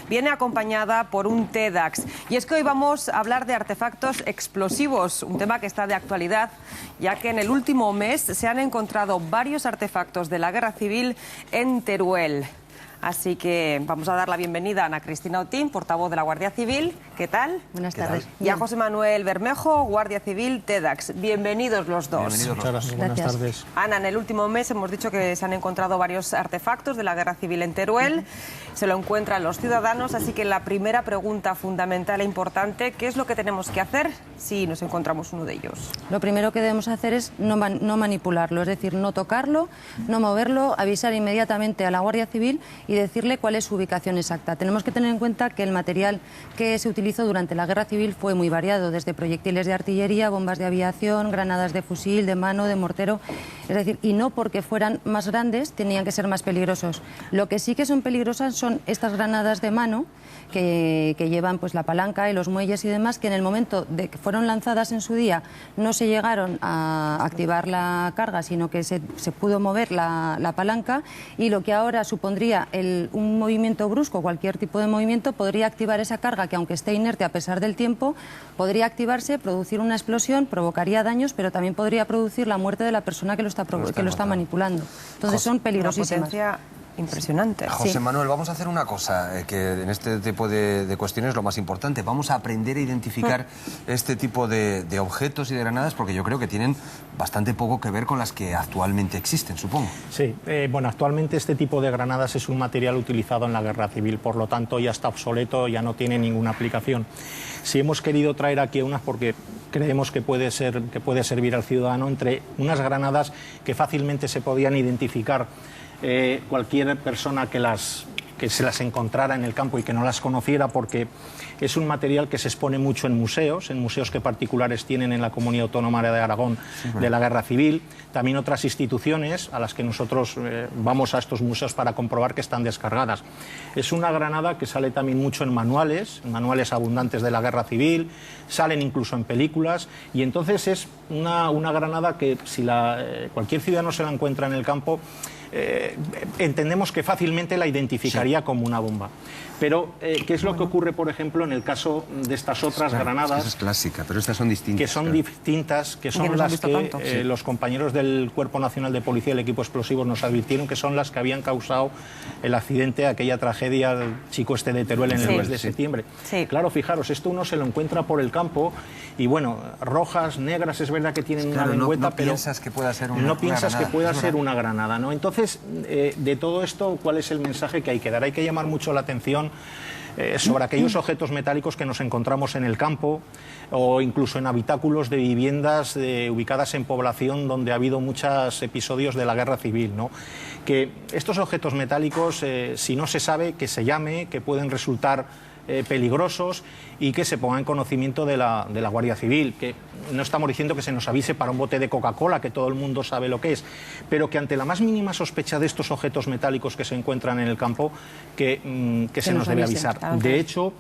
viene acompañada por un TEDx. Y es que hoy vamos a hablar de artefactos explosivos, un tema que está de actualidad, ya que en el último mes se han encontrado varios artefactos de la Guerra Civil en Teruel. Así que vamos a dar la bienvenida a Ana Cristina Otín, portavoz de la Guardia Civil. ¿Qué tal? Buenas tardes. Y a José Manuel Bermejo, Guardia Civil, TEDx. Bienvenidos los dos. Bienvenidos. Muchas gracias. Buenas tardes. Ana, en el último mes hemos dicho que se han encontrado varios artefactos de la Guerra Civil en Teruel. Se lo encuentran los ciudadanos, así que la primera pregunta fundamental e importante, ¿qué es lo que tenemos que hacer si nos encontramos uno de ellos? Lo primero que debemos hacer es no manipularlo, es decir, no tocarlo, no moverlo, avisar inmediatamente a la Guardia Civil y decirle cuál es su ubicación exacta. Tenemos que tener en cuenta que el material que se utilizó durante la Guerra Civil fue muy variado, desde proyectiles de artillería, bombas de aviación, granadas de fusil, de mano, de mortero, es decir, y no porque fueran más grandes tenían que ser más peligrosos. Lo que sí que son peligrosas son estas granadas de mano que llevan pues la palanca y los muelles y demás, que en el momento de que fueron lanzadas en su día no se llegaron a activar la carga, sino que se pudo mover la palanca, y lo que ahora supondría un movimiento brusco, cualquier tipo de movimiento, podría activar esa carga que, aunque esté inerte a pesar del tiempo, podría activarse, producir una explosión, provocaría daños, pero también podría producir la muerte de la persona que lo está manipulando. Entonces son peligrosísimas. Impresionante. José Manuel, vamos a hacer una cosa, que en este tipo de cuestiones es lo más importante. Vamos a aprender a identificar este tipo de objetos y de granadas, porque yo creo que tienen bastante poco que ver con las que actualmente existen, supongo. Sí, bueno, actualmente este tipo de granadas es un material utilizado en la Guerra Civil, por lo tanto ya está obsoleto, ya no tiene ninguna aplicación. Si hemos querido traer aquí unas porque creemos que puede servir al ciudadano, entre unas granadas que fácilmente se podían identificar cualquier persona que se las encontrara en el campo y que no las conociera, porque es un material que se expone mucho en museos que particulares tienen en la Comunidad Autónoma de Aragón de la Guerra Civil, también otras instituciones a las que nosotros vamos a estos museos para comprobar que están descargadas. Es una granada que sale también mucho en manuales abundantes de la Guerra Civil, salen incluso en películas, y entonces es una granada que si cualquier ciudadano se la encuentra en el campo, entendemos que fácilmente la identificaría como una bomba. Pero, ¿qué es lo que ocurre, por ejemplo, en el caso de estas otras granadas? Esa es clásica, pero estas son distintas. Que son distintas, que son las que los compañeros del Cuerpo Nacional de Policía del Equipo Explosivos nos advirtieron que son las que habían causado el accidente, aquella tragedia del chico de Teruel en el mes de septiembre. Sí. Claro, fijaros, esto uno se lo encuentra por el campo y, bueno, rojas, negras, es verdad que tienen una lengüeta, pero piensas que pueda ser no piensas que pueda ser una granada, ¿no? Entonces, de todo esto, ¿cuál es el mensaje que hay que dar? Hay que llamar mucho la atención sobre aquellos objetos metálicos que nos encontramos en el campo o incluso en habitáculos de viviendas ubicadas en población donde ha habido muchos episodios de la Guerra Civil, ¿no? Que estos objetos metálicos, si no se sabe, que se llame, que pueden resultar peligrosos, y que se ponga en conocimiento de la Guardia Civil, que no estamos diciendo que se nos avise para un bote de Coca-Cola, que todo el mundo sabe lo que es, pero que ante la más mínima sospecha de estos objetos metálicos que se encuentran en el campo, que se nos debe avisar. De hecho,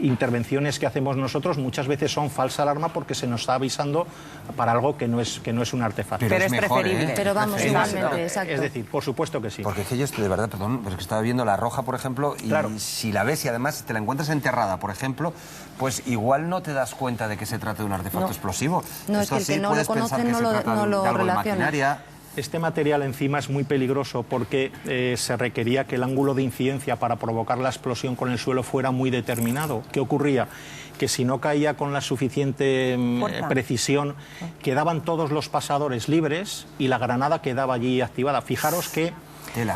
intervenciones que hacemos nosotros muchas veces son falsa alarma porque se nos está avisando para algo que no es un artefacto. Pero es mejor, preferible. Pero vamos, igualmente, exacto. Es decir, por supuesto que sí. Porque es que yo estoy, de verdad, perdón, pero es que estaba viendo la roja, por ejemplo, y claro, si la ves y además te la encuentras enterrada, por ejemplo, pues igual no te das cuenta de que se trata de un artefacto explosivo. No, es que el que no lo conoce no lo relaciona. Este material encima es muy peligroso porque se requería que el ángulo de incidencia para provocar la explosión con el suelo fuera muy determinado. ¿Qué ocurría? Que si no caía con la suficiente precisión, quedaban todos los pasadores libres y la granada quedaba allí activada. Fijaros que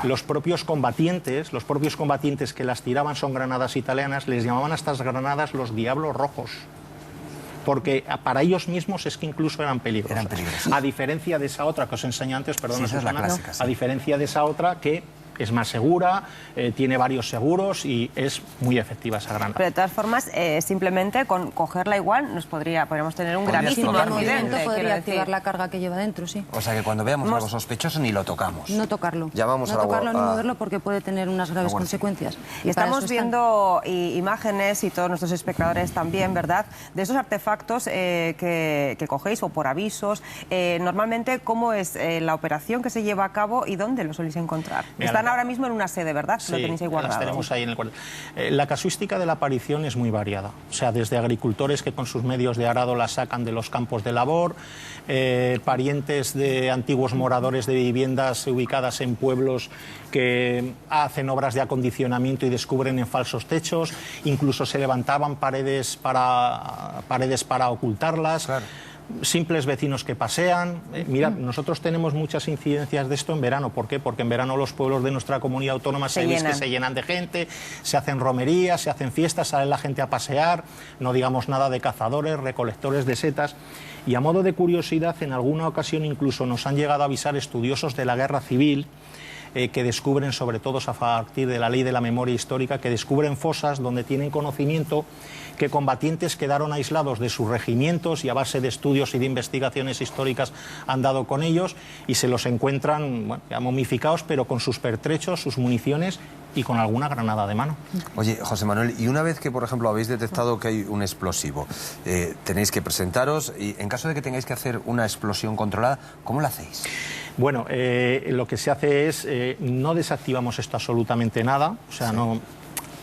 los propios combatientes que las tiraban, son granadas italianas, les llamaban a estas granadas los diablos rojos, porque para ellos mismos es que incluso eran peligrosas. A diferencia de esa otra que os enseñé antes, perdón, Susana, a diferencia de esa otra que es más segura, tiene varios seguros y es muy efectiva esa granada. Pero de todas formas, simplemente con cogerla igual podríamos tener un gravísimo accidente. Podría activar la carga que lleva dentro, sí. O sea que cuando veamos algo sospechoso ni lo tocamos. No tocarlo. Llamamos no tocarlo ni moverlo porque puede tener unas graves consecuencias. Y estamos viendo imágenes, y todos nuestros espectadores también, ¿verdad?, de esos artefactos que cogéis o por avisos. Normalmente, ¿cómo es la operación que se lleva a cabo y dónde lo soléis encontrar? Mira, están ahora mismo en una sede, ¿verdad? Sí, lo tenéis ahí guardado. las tenemos ahí en el cuartel. La casuística de la aparición es muy variada. O sea, desde agricultores que con sus medios de arado las sacan de los campos de labor, parientes de antiguos moradores de viviendas ubicadas en pueblos que hacen obras de acondicionamiento y descubren en falsos techos, incluso se levantaban paredes para ocultarlas. Claro. Simples vecinos que pasean. Mira, nosotros tenemos muchas incidencias de esto en verano. ¿Por qué? Porque en verano los pueblos de nuestra comunidad autónoma se llenan de gente, se hacen romerías, se hacen fiestas, sale la gente a pasear, no digamos nada de cazadores, recolectores de setas. Y a modo de curiosidad, en alguna ocasión incluso nos han llegado a avisar estudiosos de la guerra civil que descubren, sobre todo a partir de la ley de la memoria histórica, que descubren fosas donde tienen conocimiento que combatientes quedaron aislados de sus regimientos y a base de estudios y de investigaciones históricas han dado con ellos y se los encuentran, bueno, ya momificados, pero con sus pertrechos, sus municiones y con alguna granada de mano. Oye, José Manuel, y una vez que, por ejemplo, habéis detectado que hay un explosivo, tenéis que presentaros y en caso de que tengáis que hacer una explosión controlada, ¿cómo la hacéis? Bueno, lo que se hace es, no desactivamos esto absolutamente nada, o sea, no...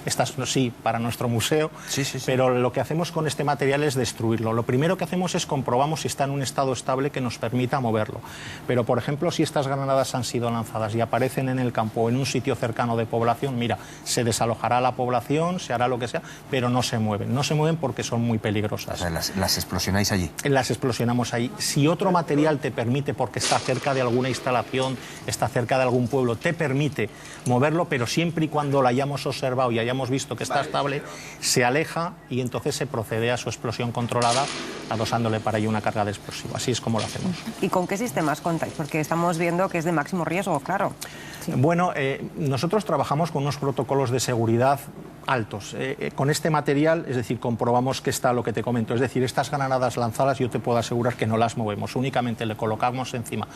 Estas sí, para nuestro museo, sí. Pero lo que hacemos con este material es destruirlo. Lo primero que hacemos es comprobamos si está en un estado estable que nos permita moverlo. Pero, por ejemplo, si estas granadas han sido lanzadas y aparecen en el campo o en un sitio cercano de población, mira, se desalojará la población, se hará lo que sea, pero no se mueven. No se mueven porque son muy peligrosas. O sea, las explosionáis allí. Las explosionamos ahí. Si otro material te permite, porque está cerca de alguna instalación, está cerca de algún pueblo, te permite moverlo, pero siempre y cuando lo hayamos observado y hayamos visto que está estable, se aleja y entonces se procede a su explosión controlada adosándole para ello una carga de explosivo. Así es como lo hacemos. ¿Y con qué sistemas contáis? Porque estamos viendo que es de máximo riesgo, claro. Sí. Bueno, nosotros trabajamos con unos protocolos de seguridad altos. Con este material, es decir, comprobamos que está lo que te comento. Es decir, estas granadas lanzadas yo te puedo asegurar que no las movemos. Únicamente le colocamos encima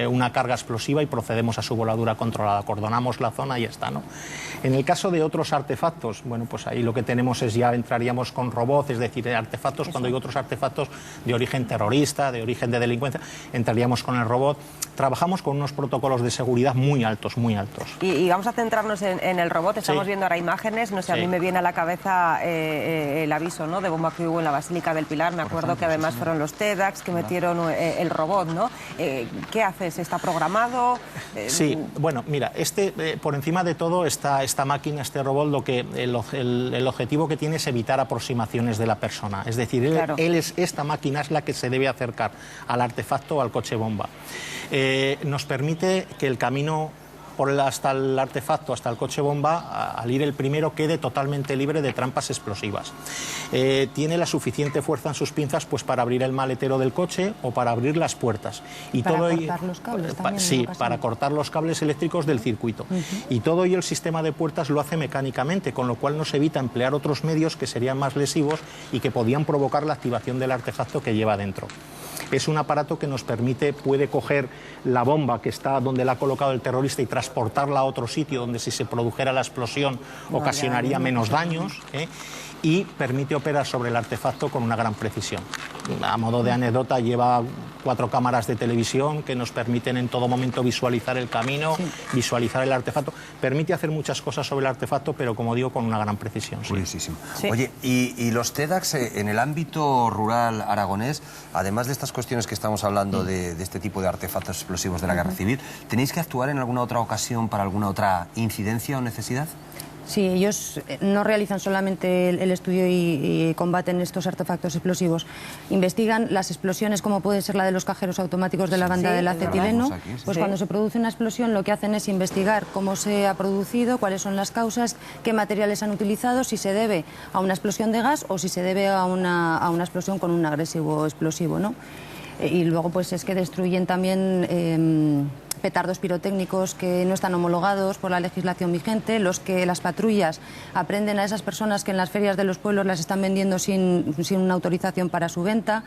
una carga explosiva y procedemos a su voladura controlada. Acordonamos la zona y ya está, ¿no? En el caso de otros artefactos, bueno, pues ahí lo que tenemos es ya entraríamos con robots, es decir, artefactos, cuando hay otros artefactos de origen terrorista, de origen de delincuencia, entraríamos con el robot. Trabajamos con unos protocolos de seguridad muy altos, muy altos. Y vamos a centrarnos en el robot. Estamos viendo ahora imágenes, no sé, a mí me viene a la cabeza el aviso, ¿no?, de bomba que hubo en la Basílica del Pilar. Me acuerdo que además fueron los TEDx que metieron el robot, ¿no? ¿Qué haces? ¿Está programado? Sí, bueno, mira, por encima de todo esta máquina, este robot, el objetivo que tiene es evitar aproximaciones de la persona. Es decir, esta máquina es la que se debe acercar al artefacto o al coche bomba. Nos permite que el camino hasta el artefacto, hasta el coche bomba, al ir el primero, quede totalmente libre de trampas explosivas. Tiene la suficiente fuerza en sus pinzas pues para abrir el maletero del coche o para abrir las puertas. Y para todo cortar los cables también. Sí, para cortar los cables eléctricos del circuito. Y todo ello el sistema de puertas lo hace mecánicamente, con lo cual nos evita emplear otros medios que serían más lesivos y que podían provocar la activación del artefacto que lleva dentro. Es un aparato que nos puede coger la bomba que está donde la ha colocado el terrorista y transportarla a otro sitio donde si se produjera la explosión ocasionaría menos daños, y permite operar sobre el artefacto con una gran precisión. A modo de anécdota, lleva 4 cámaras de televisión que nos permiten en todo momento visualizar el camino, visualizar el artefacto. Permite hacer muchas cosas sobre el artefacto, pero como digo, con una gran precisión. Curiosísimo. Oye, y los TEDx en el ámbito rural aragonés, además de estas cuestiones que estamos hablando de este tipo de artefactos explosivos de la guerra civil, ¿tenéis que actuar en alguna otra ocasión para alguna otra incidencia o necesidad? Sí, ellos no realizan solamente el estudio y combaten estos artefactos explosivos. Investigan las explosiones, como puede ser la de los cajeros automáticos de la banda del acetileno. Pues cuando se produce una explosión, lo que hacen es investigar cómo se ha producido, cuáles son las causas, qué materiales han utilizado, si se debe a una explosión de gas o si se debe a una explosión con un agresivo explosivo, ¿no? Y luego pues es que destruyen también petardos pirotécnicos que no están homologados por la legislación vigente, los que las patrullas aprenden a esas personas que en las ferias de los pueblos las están vendiendo sin una autorización para su venta.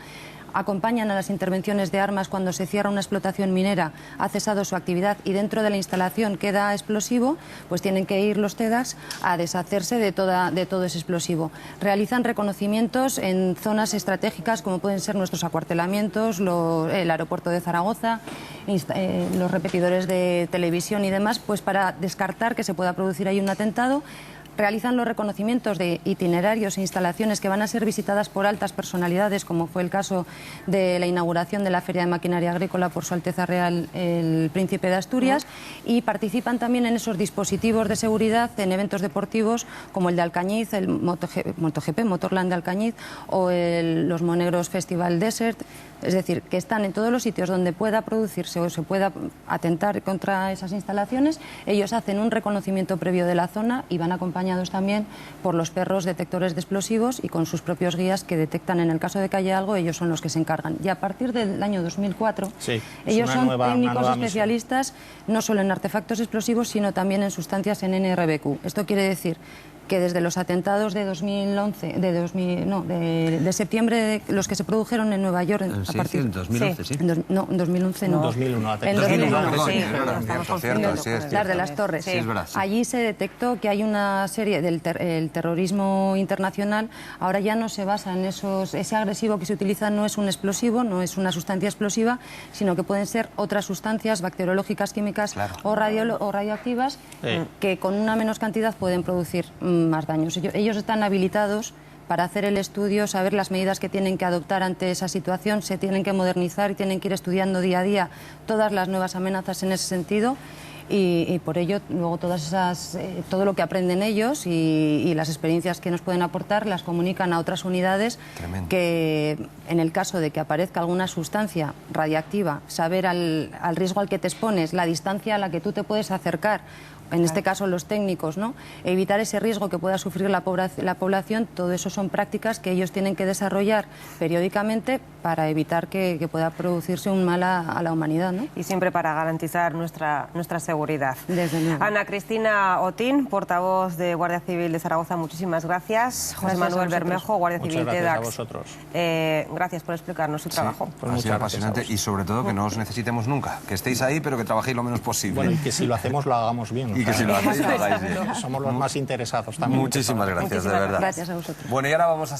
Acompañan a las intervenciones de armas cuando se cierra una explotación minera, ha cesado su actividad y dentro de la instalación queda explosivo, pues tienen que ir los TEDx a deshacerse de todo ese explosivo. Realizan reconocimientos en zonas estratégicas como pueden ser nuestros acuartelamientos, el aeropuerto de Zaragoza, los repetidores de televisión y demás, pues para descartar que se pueda producir ahí un atentado. Realizan los reconocimientos de itinerarios e instalaciones que van a ser visitadas por altas personalidades, como fue el caso de la inauguración de la Feria de Maquinaria Agrícola por Su Alteza Real el Príncipe de Asturias, y participan también en esos dispositivos de seguridad en eventos deportivos como el de Alcañiz, el MotoGP, Motorland de Alcañiz, o los Monegros Festival Desert. Es decir, que están en todos los sitios donde pueda producirse o se pueda atentar contra esas instalaciones. Ellos hacen un reconocimiento previo de la zona y van acompañados también por los perros detectores de explosivos y con sus propios guías que detectan, en el caso de que haya algo, ellos son los que se encargan. Y a partir del año 2004, ellos son técnicos especialistas no solo en artefactos explosivos, sino también en sustancias en NRBQ. Esto quiere decir que desde los atentados de 2011, de septiembre, los que se produjeron en Nueva York a partir de 2011, sí. No, en 2001. En 2001, las de las torres. Sí, es verdad, sí. Allí se detectó que hay una serie del terrorismo internacional. Ahora ya no se basa en ese agresivo que se utiliza, no es un explosivo, no es una sustancia explosiva, sino que pueden ser otras sustancias bacteriológicas, químicas o radioactivas que con una menos cantidad pueden producir más daños. Ellos están habilitados para hacer el estudio, saber las medidas que tienen que adoptar ante esa situación, se tienen que modernizar y tienen que ir estudiando día a día todas las nuevas amenazas en ese sentido. Y por ello, luego todo lo que aprenden ellos y las experiencias que nos pueden aportar las comunican a otras unidades. Tremendo. Que en el caso de que aparezca alguna sustancia radiactiva, saber al riesgo al que te expones, la distancia a la que tú te puedes acercar, en este caso los técnicos, ¿no? Evitar ese riesgo que pueda sufrir la población, todo eso son prácticas que ellos tienen que desarrollar periódicamente para evitar que pueda producirse un mal a la humanidad, ¿no? Y siempre para garantizar nuestra seguridad. Desde luego. Ana Cristina Otín, portavoz de Guardia Civil de Zaragoza, muchísimas gracias. José Manuel Bermejo, Guardia Civil TEDx. Gracias a vosotros. Gracias por explicarnos su trabajo. Pues ha sido apasionante y sobre todo que no os necesitemos nunca, que estéis ahí pero que trabajéis lo menos posible. Bueno, y que si lo hacemos lo hagamos bien. Y que si lo hacéis, lo hagáis bien. Somos los más interesados también. Muchísimas gracias, de verdad. Gracias a vosotros. Bueno, y ahora vamos a